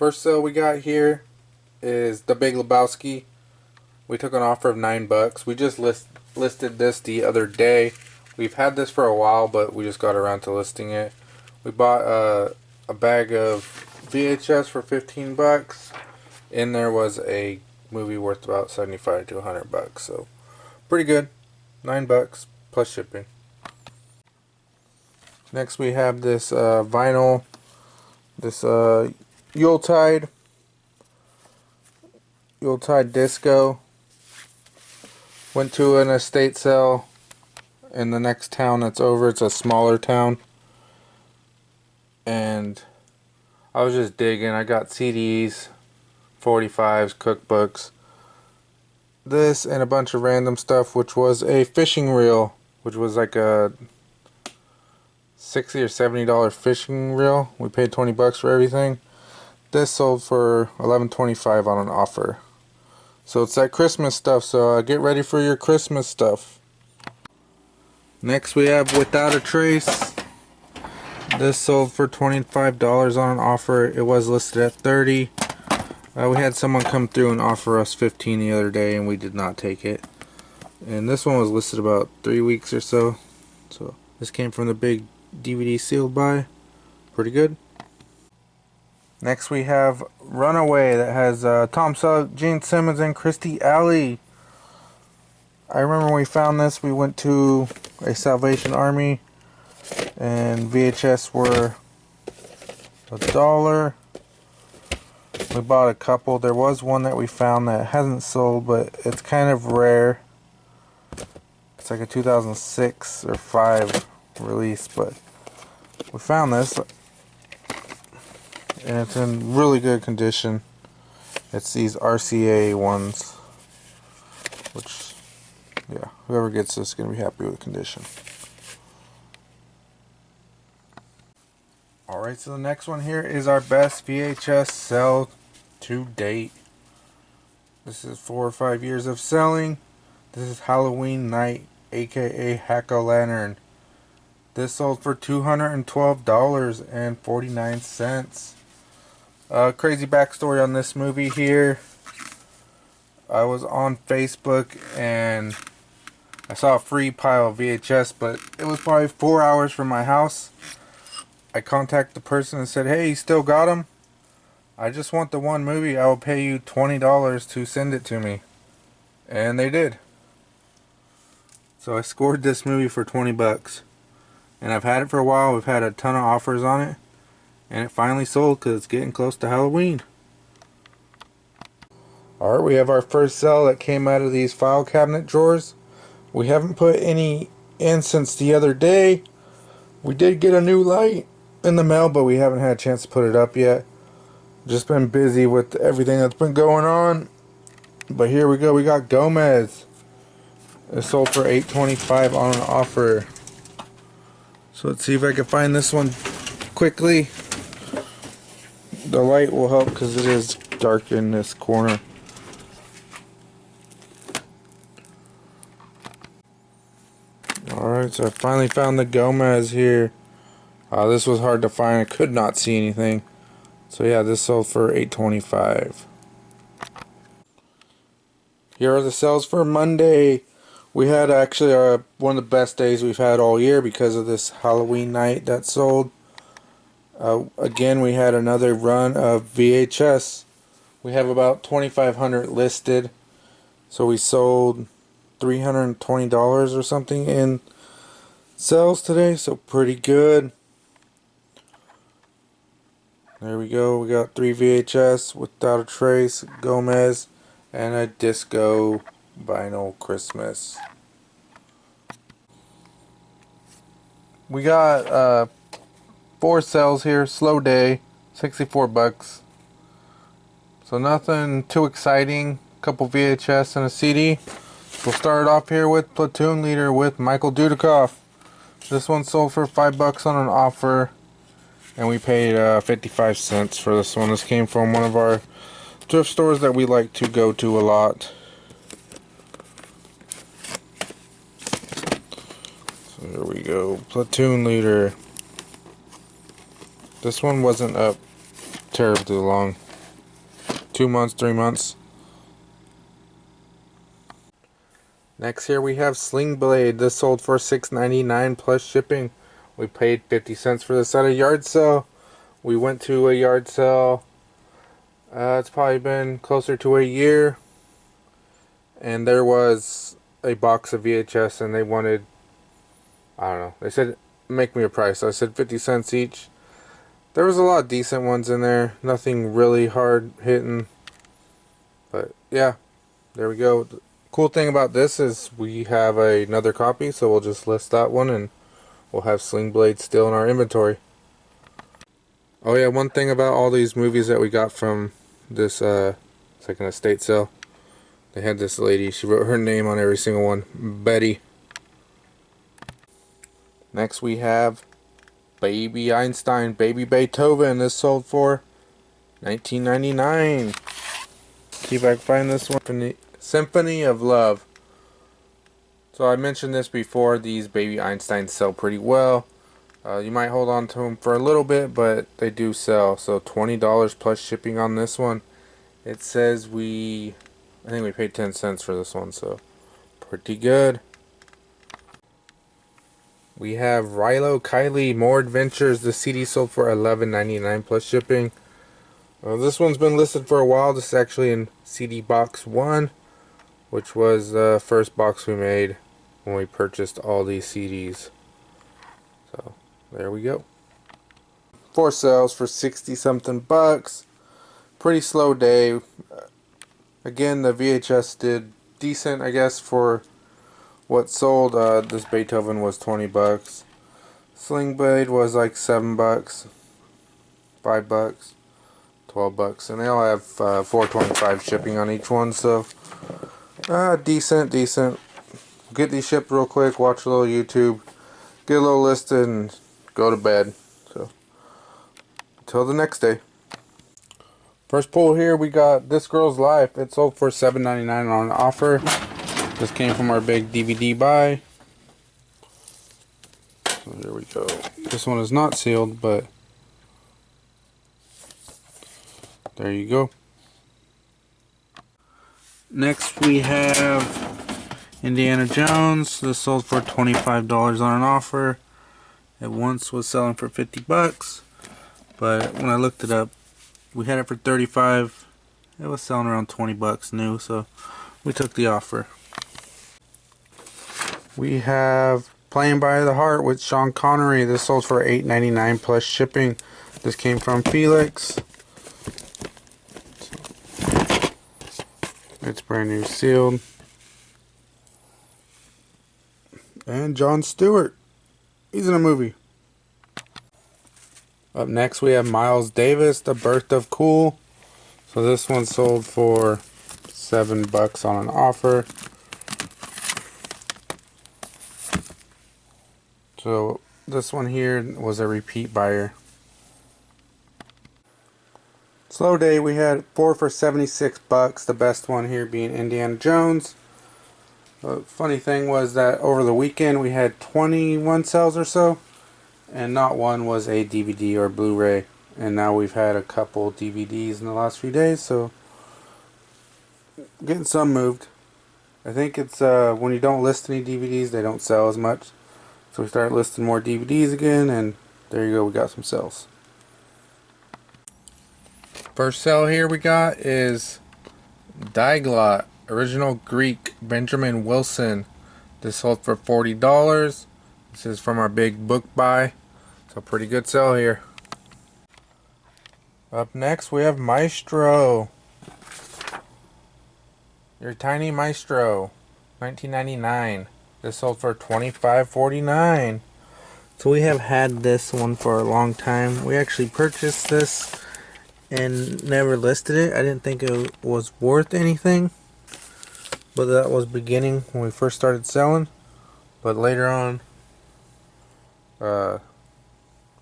First sale we got here is The Big Lebowski. We took an offer of $9. We just listed this the other day. We've had this for a while, but we just got around to listing it. We bought a bag of VHS for $15. In there was a movie worth about $75 to $100, so pretty good. $9 plus shipping. Next we have this vinyl, this Yuletide disco. Went to an estate sale in the next town that's over. It's a smaller town, and I was just digging. I got CDs, 45s, cookbooks, this and a bunch of random stuff, which was a fishing reel, which was like a $60 or $70 fishing reel. We paid $20 for everything. This sold for $11.25 on an offer. So it's that Christmas stuff, so get ready for your Christmas stuff. Next we have Without a Trace. This sold for $25 on an offer. It was listed at $30. We had someone come through and offer us $15 the other day, and we did not take it. And this one was listed about 3 weeks or so. So this came from the big DVD sealed by. Pretty good. Next we have Runaway, that has Tom Selleck, Gene Simmons, and Christy Alley. I remember when we found this, we went to a Salvation Army, and VHS were $1. We bought a couple. There was one that we found that hasn't sold, but it's kind of rare. It's like a 2006 or 5 release, but we found this, and it's in really good condition. It's these RCA ones, which, yeah, whoever gets this is going to be happy with the condition. Alright, so the next one here is our best VHS sell to date. This is 4 or 5 years of selling. This is Halloween Night, aka Hack-O-Lantern. This sold for $212.49. Crazy backstory on this movie here. I was on Facebook and I saw a free pile of VHS, but it was probably 4 hours from my house. I contacted the person and said, "Hey, you still got them? I just want the one movie. I will pay you $20 to send it to me." And they did. So I scored this movie for $20. And I've had it for a while. We've had a ton of offers on it. And it finally sold because it's getting close to Halloween. Alright, we have our first sale that came out of these file cabinet drawers. We haven't put any in since the other day. We did get a new light in the mail, but we haven't had a chance to put it up yet. Just been busy with everything that's been going on. But here we go. We got Gomez. It sold for $8.25 on an offer. So let's see if I can find this one quickly. The light will help because it is dark in this corner. Alright, so I finally found the Gomez here. This was hard to find. I could not see anything. So yeah, this sold for $8.25. Here are the sales for Monday. We had actually one of the best days we've had all year because of this Halloween night that sold. Again, we had another run of VHS. We have about 2,500 listed. So we sold $320 or something in sales today. So pretty good. There we go. We got 3 VHS, Without a Trace, Gomez, and a disco vinyl Christmas. We got 4 sales here. Slow day, $64. So nothing too exciting. Couple VHS and a CD. We'll start off here with Platoon Leader with Michael Dudikoff. This one sold for $5 on an offer, and we paid 55 cents for this one. This came from one of our thrift stores that we like to go to a lot. So here we go. Platoon Leader. This one wasn't up terribly long. 2 months, 3 months. Next here we have Sling Blade. This sold for $6.99 plus shipping. We paid 50 cents for this at a yard sale. We went to a yard sale. It's probably been closer to a year. And there was a box of VHS and they wanted, I don't know, they said make me a price. So I said 50 cents each. There was a lot of decent ones in there. Nothing really hard hitting. But yeah, there we go. The cool thing about this is we have another copy, so we'll just list that one and we'll have Sling Blade still in our inventory. Oh yeah, one thing about all these movies that we got from this it's like an estate sale. They had this lady, she wrote her name on every single one. Betty. Next we have Baby Einstein, Baby Beethoven. This sold for $19.99. See if I can find this one. Symphony of Love. So I mentioned this before. These Baby Einsteins sell pretty well. You might hold on to them for a little bit, but they do sell. So $20 plus shipping on this one. It says I think we paid 10 cents for this one, so pretty good. We have Rilo Kiley, More Adventures. The CD sold for $11.99 plus shipping. This one's been listed for a while. This is actually in CD box 1, which was the first box we made when we purchased all these CDs. So there we go. 4 sales for 60 something bucks. Pretty slow day. Again, the VHS did decent, I guess, for what sold. This Beethoven was 20 bucks. Sling Blade was like 7 bucks, 5 bucks, 12 bucks, and they all have $4.25 shipping on each one. So decent. Get these shipped real quick. Watch a little YouTube, get a little listed, and go to bed. So until the next day. First pull here, we got This Girl's Life. It sold for $7.99 on offer. This came from our big DVD buy. So there we go. This one is not sealed, but there you go. Next we have Indiana Jones. This sold for $25 on an offer. It once was selling for 50 bucks, but when I looked it up, we had it for 35. It was selling around 20 bucks new, so we took the offer. We have Playing by the Heart with Sean Connery. This sold for $8.99 plus shipping. This came from Felix. It's brand new sealed. And Jon Stewart. He's in a movie. Up next we have Miles Davis, The Birth of Cool. So this one sold for 7 bucks on an offer. So this one here was a repeat buyer. Slow day, we had 4 for 76 bucks. The best one here being Indiana Jones. The funny thing was that over the weekend we had 21 sales or so, and not one was a DVD or Blu-ray. And now we've had a couple DVDs in the last few days, so getting some moved. I think it's when you don't list any DVDs, they don't sell as much. So we start listing more DVDs again, and there you go, we got some sales. First sale here we got is Diglot, original Greek, Benjamin Wilson. This sold for $40. This is from our big book buy. So pretty good sale here. Up next we have Maestro. Your Tiny Maestro, 1999. This sold for $25.49. So we have had this one for a long time. We actually purchased this and never listed it. I didn't think it was worth anything, but that was beginning when we first started selling. But later on,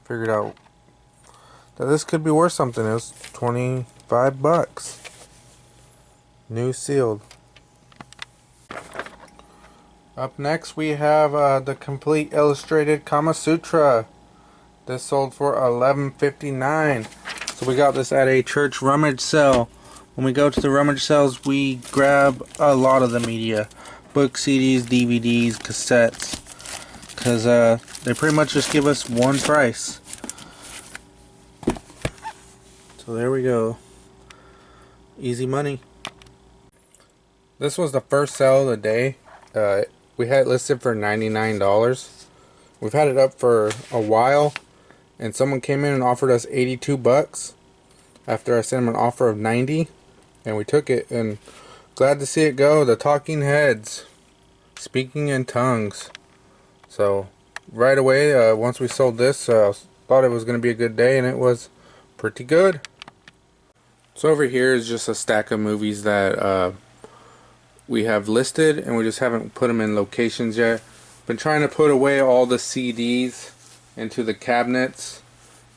figured out that this could be worth something. It was 25 bucks. New sealed. Up next we have the complete illustrated Kama Sutra. This sold for $11.59. So we got this at a church rummage sale when we go to the rummage sales, we grab a lot of the media. Books, CDs, DVDs, cassettes. Because they pretty much just give us one price. So there we go. Easy money. This was the first sale of the day. We had it listed for $99. We've had it up for a while, and someone came in and offered us 82 bucks after I sent them an offer of 90, and we took it, and glad to see it go. The Talking Heads, Speaking in Tongues. So right away, once we sold this, thought it was going to be a good day, and it was pretty good. So over here is just a stack of movies that we have listed, and we just haven't put them in locations yet. Been trying to put away all the CDs into the cabinets,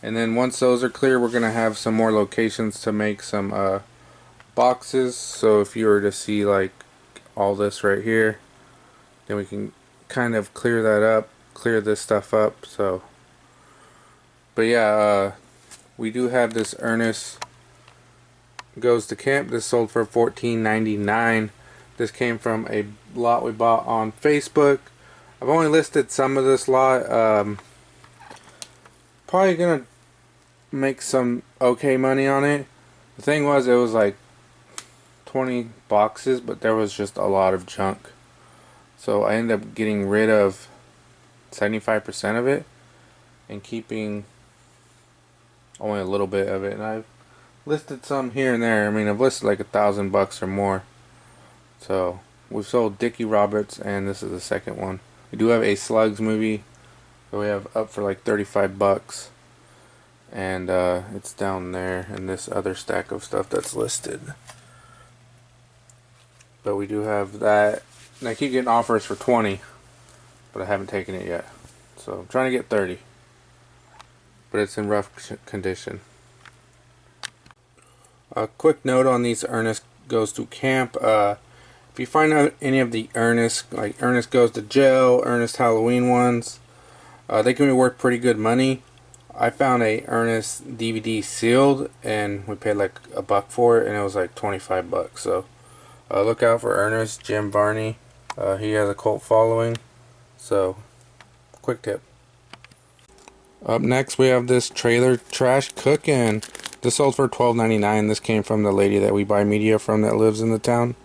and then once those are clear, we're gonna have some more locations to make some boxes. So if you were to see like all this right here, then we can kind of clear that up, clear this stuff up. So but yeah, we do have this Ernest Goes to Camp. This sold for $14.99. This came from a lot we bought on Facebook. I've only listed some of this lot. Probably gonna make some okay money on it. The thing was, it was like 20 boxes, but there was just a lot of junk. So I ended up getting rid of 75% of it and keeping only a little bit of it. And I've listed some here and there. I mean, I've listed like $1,000 or more. So we've sold Dickie Roberts, and this is the second one. We do have a Slugs movie that we have up for like 35 bucks, and it's down there in this other stack of stuff that's listed. But we do have that, and I keep getting offers for 20, but I haven't taken it yet. So I'm trying to get 30, but it's in rough condition. A quick note on these Ernest Goes to Camp. If you find out any of the Ernest, like Ernest Goes to Jail, Ernest Halloween ones, they can be worth pretty good money. I found a Ernest DVD sealed, and we paid like $1 for it, and it was like 25 bucks. So look out for Ernest. Jim Varney, he has a cult following. So quick tip. Up next, we have this Trailer Trash Cookin'. This sold for $12.99. This came from the lady that we buy media from that lives in the town,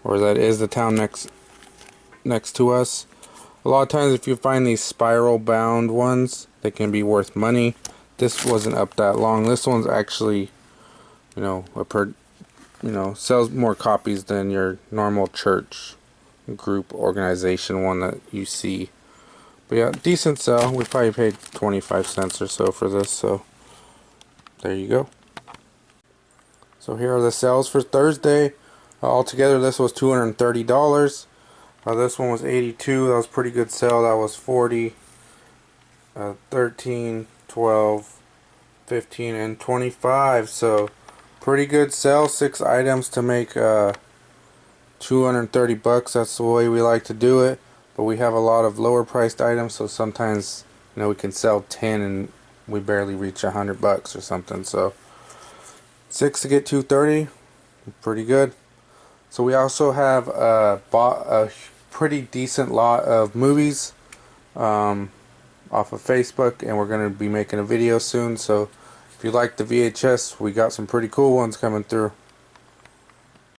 or that is the town next to us. A lot of times, if you find these spiral bound ones, they can be worth money. This wasn't up that long. This one's actually, sells more copies than your normal church group organization one that you see. But yeah, decent sell. We probably paid 25 cents or so for this, so there you go. So here are the sales for Thursday. Altogether, this was $230. This one was $82. That was a pretty good sale. That was $40, $13, $12, $15, and $25. So pretty good sale. 6 items to make $230. That's the way we like to do it. But we have a lot of lower priced items, so sometimes we can sell 10 and we barely reach $100 or something. So 6 to get $230, pretty good. So we also have bought a pretty decent lot of movies off of Facebook, and we're going to be making a video soon. So if you like the VHS, we got some pretty cool ones coming through.